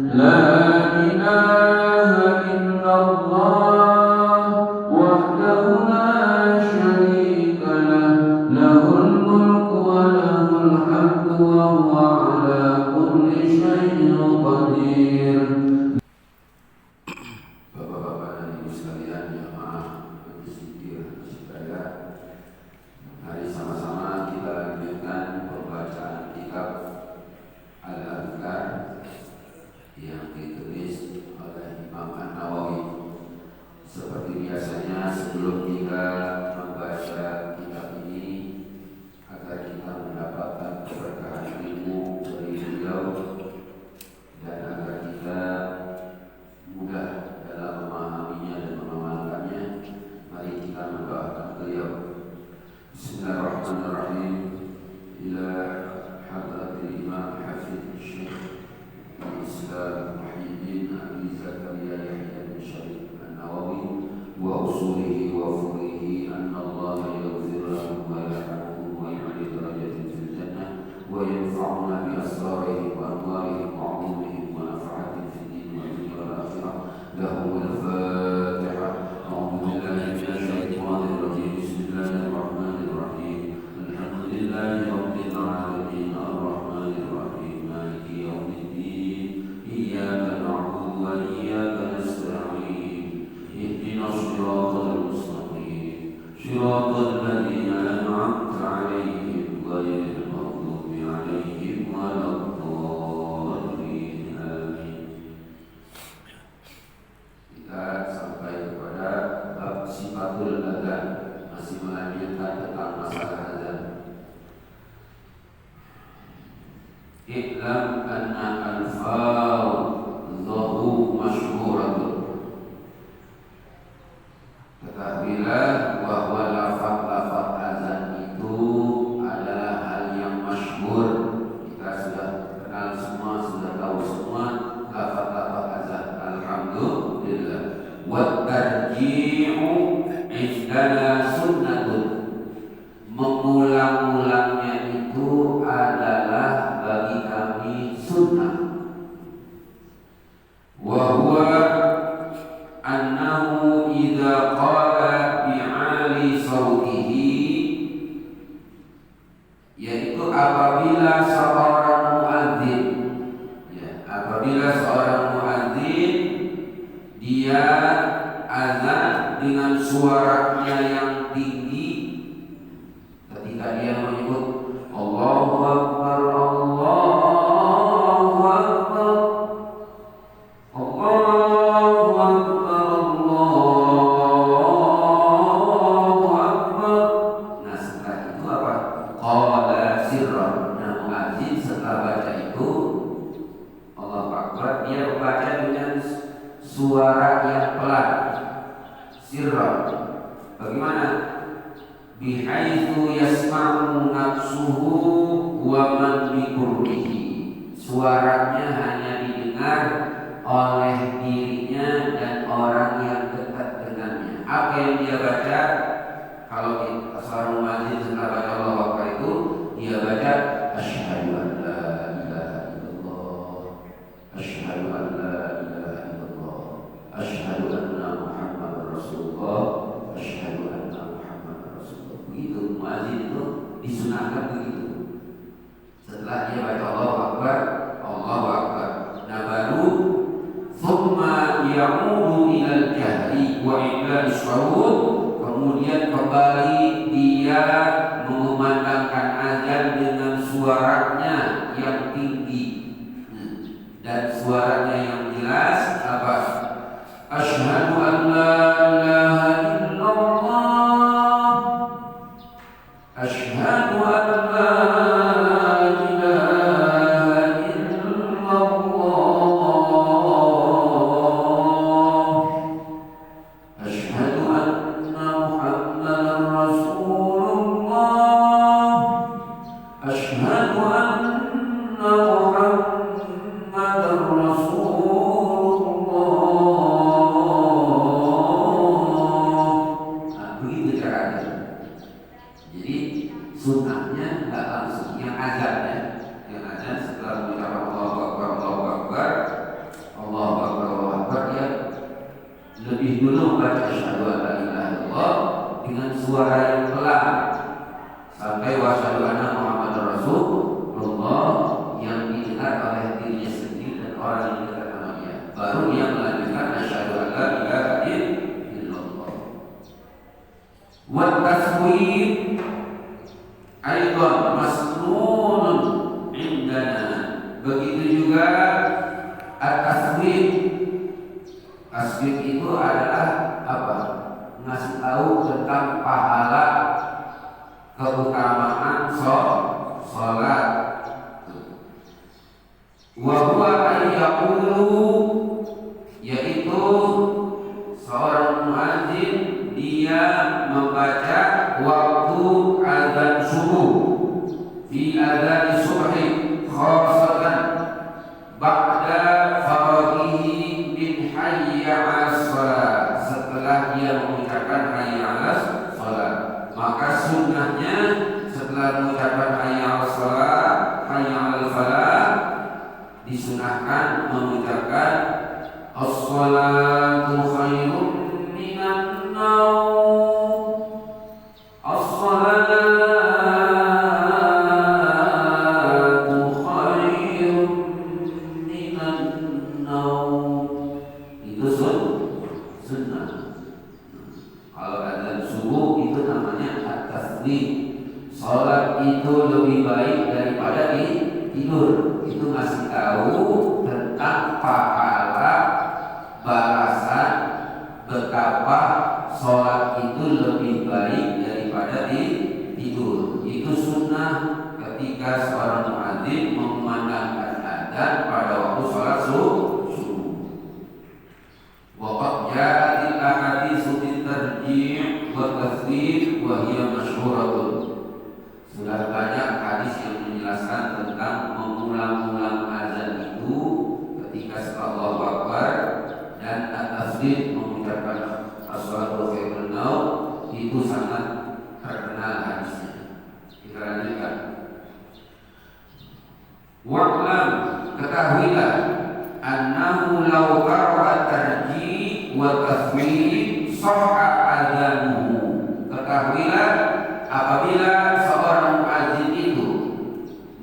لا إله إلا الله وحده لا شريك له له الملك وله الحمد وهو على كل شيء قدير. Bapak-bapak dan ibu sekalian, jamaah berpikir supaya mari sama-sama kita lanjutkan pembacaan kitab Al-Adhkar yang ditulis oleh Imam An-Nawawi. Seperti biasanya, sebelum kita membaca kitab ini, agar kita mendapatkan keberkahan ilmu dari beliau dan agar kita mudah dalam memahaminya dan mengamalkannya, mari kita mendoakan beliau. Bismillahirrahmanirrahim. Ila hadratil Imam Hafidh Syekh Islam Muhyiddin Abi Zakaria Yahya bin Syarif An-Nawawi wa usulihi wa furu'ihi anna Allah yaghfir lahu wa yarhamuhu wa yu'li darajatin fil jannah wa yanfa'una bi asrarihi wa anwarihi wa 'ulumihim wa nafa'atin fid din wa dunya wal akhirah. Lahu al-Fatihah. A'udzu billahi minasy syaithanir rajim. Bismillahirrahmanirrahim. Alhamdulillahi rabbil alamin arrahmanir rahim maliki yaumiddin. Iyyaka na'budu wa iyyaka nasta'in. Ihdinas siratal mustaqim. Siratal ladzina an'amta 'alaihim ghairil maghdubi 'alaihim waladdallin. Amin. Kita sampai kepada bab sifatul adzan, masih melanjutkan tentang masalah adzan. I'lam anna al-fadhahu masyhuratun. Ketahuilah bahwa lafaz-lafaz azan itu adalah hal yang masyhur. Kita sudah kenal semua, sudah tahu semua lafaz-lafaz azan. Alhamdulillah. Wa tarji'u indana sunnatun. Mengulang-ulangnya itu adalah bagi kami sunnah. Wa huwa annahu idza qala bi'ali sautihi, yaitu apabila seorang muadzin, apabila seorang muadzin dia azan dengan suaranya yang tinggi, ketika dia menyebut Allahu Akbar, Allahu Akbar, Allahu Akbar, Allahu Akbar. Nah, setelah itu apa? Qala sirran. Nah, muadzin setelah baca itu Allahu Akbar, dia membaca dengan suara yang pelan, sirran. Bagaimana? Bihaitsu yasma'u nafsuhu wa man bi qurbihi. Suaranya hanya didengar oleh dirinya dan orang yang dekat dengannya. Apa yang dia baca? Kalau seorang muadzin setelah baca Allahu Akbar itu, dia baca asyhadu an la ilaha illallah, asyhadu an la ilaha illallah, asyhadu anna Muhammadar Rasulullah, asyhadu anna Muhammadar Rasulullah. Begitu muadzin itu disunahkan begitu. Setelah dia baca Allahu Akbar, Allahu Akbar, nah baru thumma ya'udu ilal jahri wa ilal syahud, kemudian kembali dia mengumandangkan azan dengan suaranya yang tinggi dan suaranya yang jelas. Apa? Asyhadu an la ilaha illallah, asyhadu an la lebih dulu baca asyhadu an la ilaha illallah dengan suara yang pelan sampai wasyhadu anna Muhammadar Rasulullah yang didengar oleh dirinya sendiri dan orang yang dekat sama dia. Baru dia melanjutkan asyhadu an la ilaha illallah. Wa taswib aidan masnunun indana. Begitu juga at-taswib. Taswib itu adalah apa? Ngasih tahu tentang pahala keutamaan sholat. Wa huwa ayyaqulu, yaitu seorang muadzin dia membaca waktu azan subuh fi adzan subhi khasatan ba'da faraghihi min hayya 'alas shalah. Setelah dia mengucapkan hayya 'alas shalah, maka sunnahnya setelah mengucapkan hayya 'alas shalah, hayya 'alal falah, disunahkan mengucapkan as-shalatu khairun minan naum. As-shalatu khairun minan naum. Itu sunnah. Kalau adzan subuh itu namanya at-tasbih. Salat itu lebih baik daripada tidur. Itu ngasih tahu tentang pahala balasan betapa sholat itu lebih baik daripada tidur. Itu sunnah ketika seorang muadzin memandangkan adzan pada waktu sholat subuh. Waqad ja'atil ahaditsu bitarjih wa tasdid wa hiya masyhuratun. Sudah banyak hadis yang menjelaskan tentang mengulang-ulang azan itu ketika setelah Allahu Akbar, dan at-tasdid mengucapkan as-shalatu khairun naum itu sangat terkenal hadisnya. Kita lanjutkan. Wa'lam, ketahuilah, annahu law qara'a tarjih wa taswib sahha adzanuhu. Ketahuilah, apabila seorang muadzin itu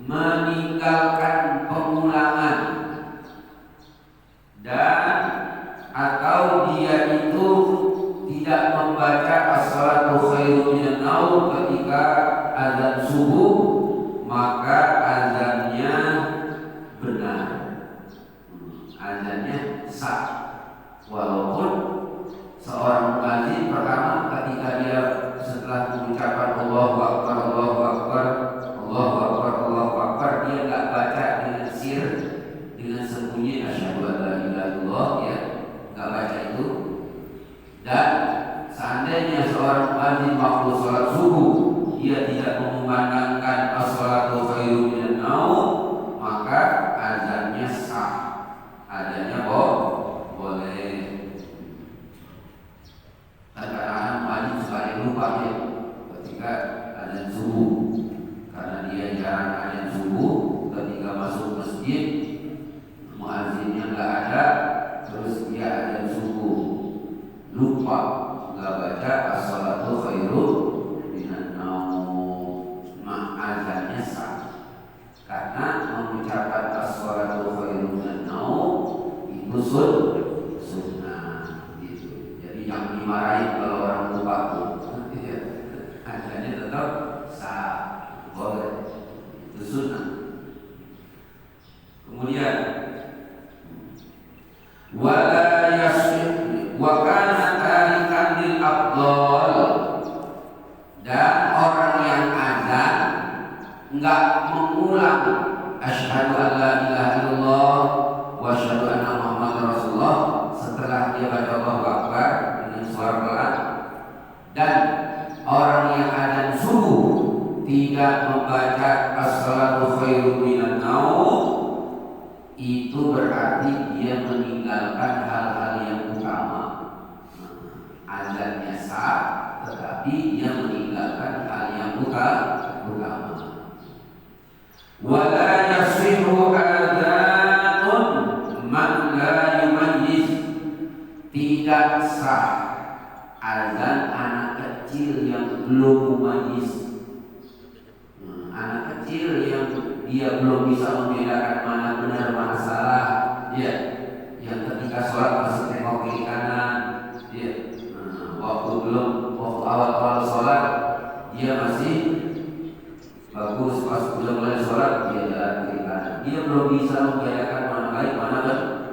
meninggalkan pengulangan dan atau dia itu tidak membaca as-shalatu khairun minan naum ketika azan subuh, maka azannya benar, azannya sah. Walaupun seorang muadzin pertama ketika dia setelah mengucapkan Allahu Akbar, Allahu Akbar, Allahu Akbar, Allahu Akbar, dia enggak baca dengan sir, dengan sembunyi asyhadu an la ilaha illallah, ya, enggak baca itu. Dan seandainya seorang muadzin waktu salat subuh dia tidak memandangkan as-shalatu khairun minan naum, maka azannya sah, azannya boleh. Kadang-kadang muadzin suka lupa ya ketika azan subuh, karena dia jarang azan subuh. Ketika masuk masjid muadzinnya nggak ada, terus dia azan subuh, lupa nggak baca as-shalatu khairun minan naum, azannya sah karena mengucapkan as-shalatu khairun minan naum itu sunnah gitu. Jadi jangan dimarahin kalau orang lupa tuh. Azannya tetap sah, boleh, itu sunnah. Kemudian wala yasih wa kana tarikan lil afdal, dan orang yang azan enggak mengulang asyhadu an la ilaha illallah wa asyhadu anna Muhammadar Rasulullah tidak sah azan anak kecil yang belum mumayyiz. Anak kecil yang dia belum bisa membedakan mana benar mana salah, ya, yang ketika sholat masih tengok kiri kanan, ya, waktu awal sholat dia masih bagus, pas udah mulai sholat dia jalan kiri kanan, dia belum bisa membedakan mana baik mana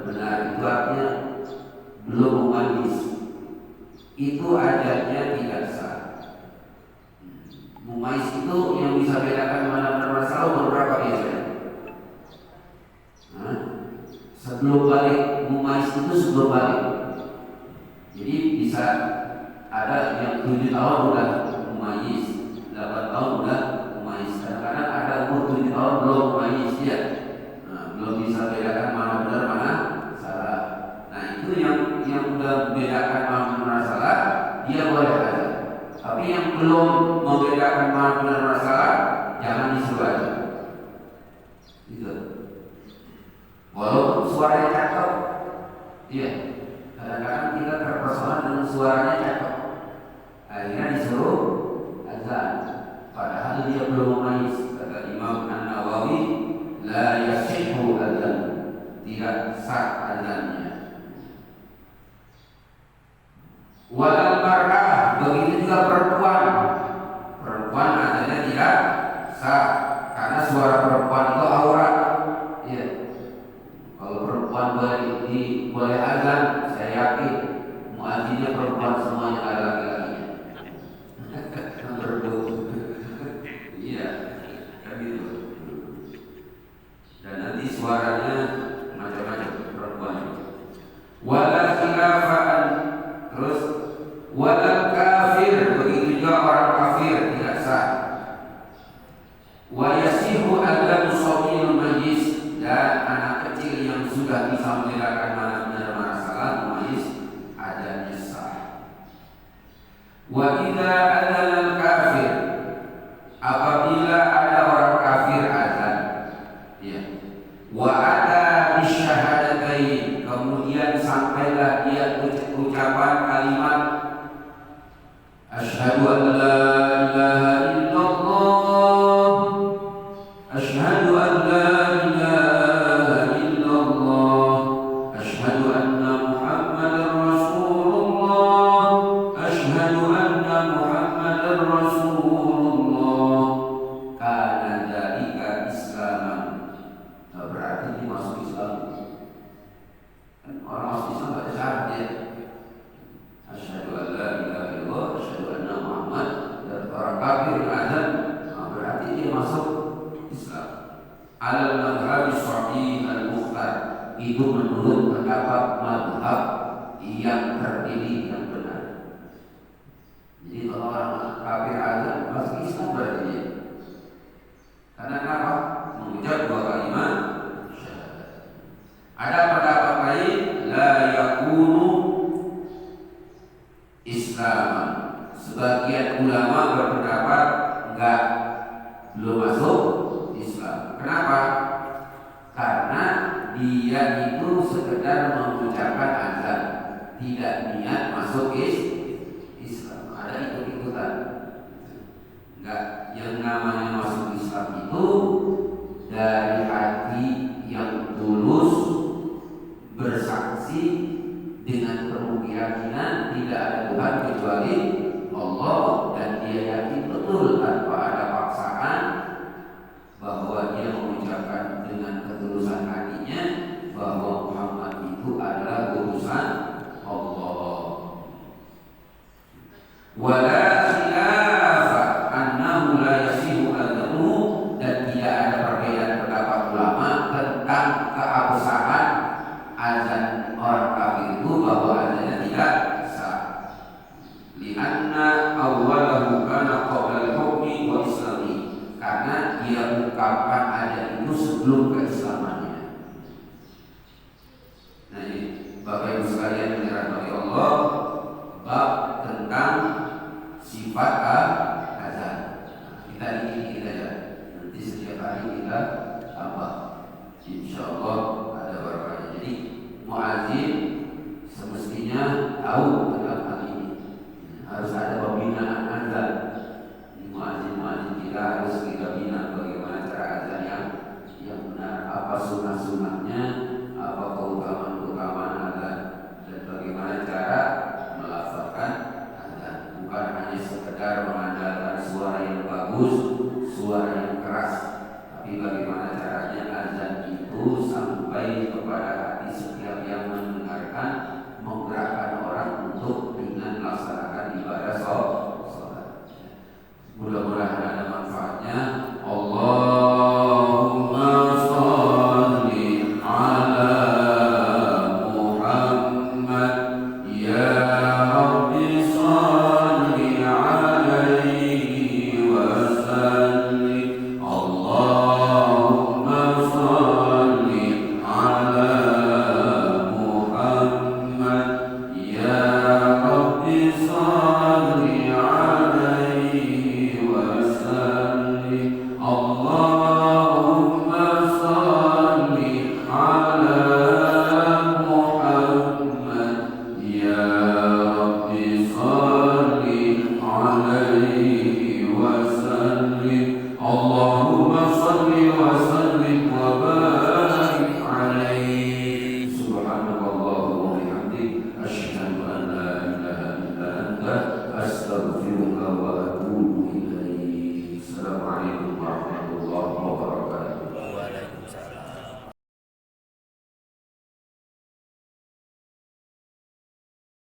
benar, itu artinya belum mumayyiz. Itu adatnya tidak sah. Mumayyiz itu yang bisa bedakan mana benar mana salah umur berapa biasanya? Sebelum balik, mumayyiz itu sebelum balik. Jadi bisa ada yang 7 tahun udah mumayyiz, 8 tahun udah mumayyiz. Kadang-kadang ada umur 7 tahun belum mumayyiz dia, belum bisa bedakan mana benar mana salah. Nah itu yang udah bedakan mana benar salah dia boleh ada. Tapi yang belum membedakan mana benar mana salah jangan disuruh aja. Gitu. Walaupun suaranya cakep, iya. Kadang-kadang kita terpesona dengan suaranya cakep, akhirnya disuruh azan, padahal dia belum mumayyiz. Kata Imam An-Nawawi, la yasihhu azan, tidak sah azannya. Walal mar'ah, begitu juga perempuan azannya tidak sah karena suara perempuan itu aurat. Iya. Kalau perempuan boleh azan, saya yakin muadzinnya perempuan semuanya, ada laki-lakinya. Iya, kan gitu. Dan nanti suaranya macam-macam perempuan. Wala khilafan, terus wala kafir, begitu juga orang kafir tidak sah. Wa yasihu adzan shabil majlis, dan anak kecil yang sudah bisa membedakan mana benar mana salah mumayyiz adzannya sah. Wa idza adzana al-kafir, apabila ada orang kafir azan, ya. Wa ada bisyahadatain, kemudian sampailah dia ucapan kalimat asyhadu an la ilaha illallah, asyhadu an la ilaha illallah, asyhadu anna muhammadar rasulullah, asyhadu anna muhammadar rasulullah, kana dzalika islaman. Berarti dia masuk Islam. Kan orang masuk Islam enggak ada syarat ya. Asyhadu an la ilaha illallah, asyhadu anna muhammad, dan orang kafir azan, berarti dia masuk Islam. Al-madhhab sahih al-mukhtar, itu menurut pendapat madhab yang terpilih yang benar. Jadi kalau orang kafir azan masuk Islam berarti dia. Karena kenapa? Mengucap 2 kalimat syahadat. Ada pendapat lain, la yakunu Islam. Sebagian ulama berpendapat enggak, belum masuk Islam. Kenapa? Karena dia itu sekedar mengucapkan azan, tidak niat masuk Islam. Ada ikut-ikutan. Enggak, yang namanya masuk Islam itu dari hati yang tulus, bersaksi dengan penuh keyakinan tidak ada Tuhan kecuali Allah, dan dia yakin betul tanpa ada paksaan bahwa dia mengucapkan dengan ketulusan hatinya bahwa Muhammad itu adalah utusan Allah. Wala khilafa annahu la yasihu adzanu, dan tidak ada perbedaan pendapat ulama tentang keabsahan azan orang kafir itu, bahwa azannya tidak sah. Lianna awwalahu kana qabla al-hukmi wa islami, karena dia ungkapkan azan itu sebelum keislamannya. Nah ini Bapak Ibu sekalian yang dirahmati Allah, bab tentang sifat azan. Kita dikit-dikit aja, nanti setiap hari kita tambah, insyaallah ada berkahnya. Jadi muadzin semestinya tahu dalam hal ini. Harus ada pembinaan azan. Muadzin-muadzin kita harus kita bina bagaimana cara azan yang benar, apa sunnah-sunnahnya, apa keutamaan-keutamaan azan, dan bagaimana cara melafalkan azan. Bukan hanya sekedar mengandalkan suara yang bagus, suara yang keras, tapi bagaimana caranya azan itu sampai kepada hati setiap yang mendengarkan, menggerakkan orang untuk dengan melaksanakan ibadah sholat. Mudah-mudahan ada manfaatnya. Allahumma sholli ala Muhammad ya Rabbi sholli alaihi wa sallim. Allahumma sholli ala Muhammad ya Rabbi sholli alaihi wa sallim. Allahumma sholli ala Muhammad ya Rabbi sholli alaihi wa sallim. Allahumma sholli wa sallim wa barik alaihi. Subhanallah wa bihamdik, asyhadu an la ilaha illa anta, astaghfiruka wa atubu ilaik. Assalamualaikum warahmatullahi wabarakatuh.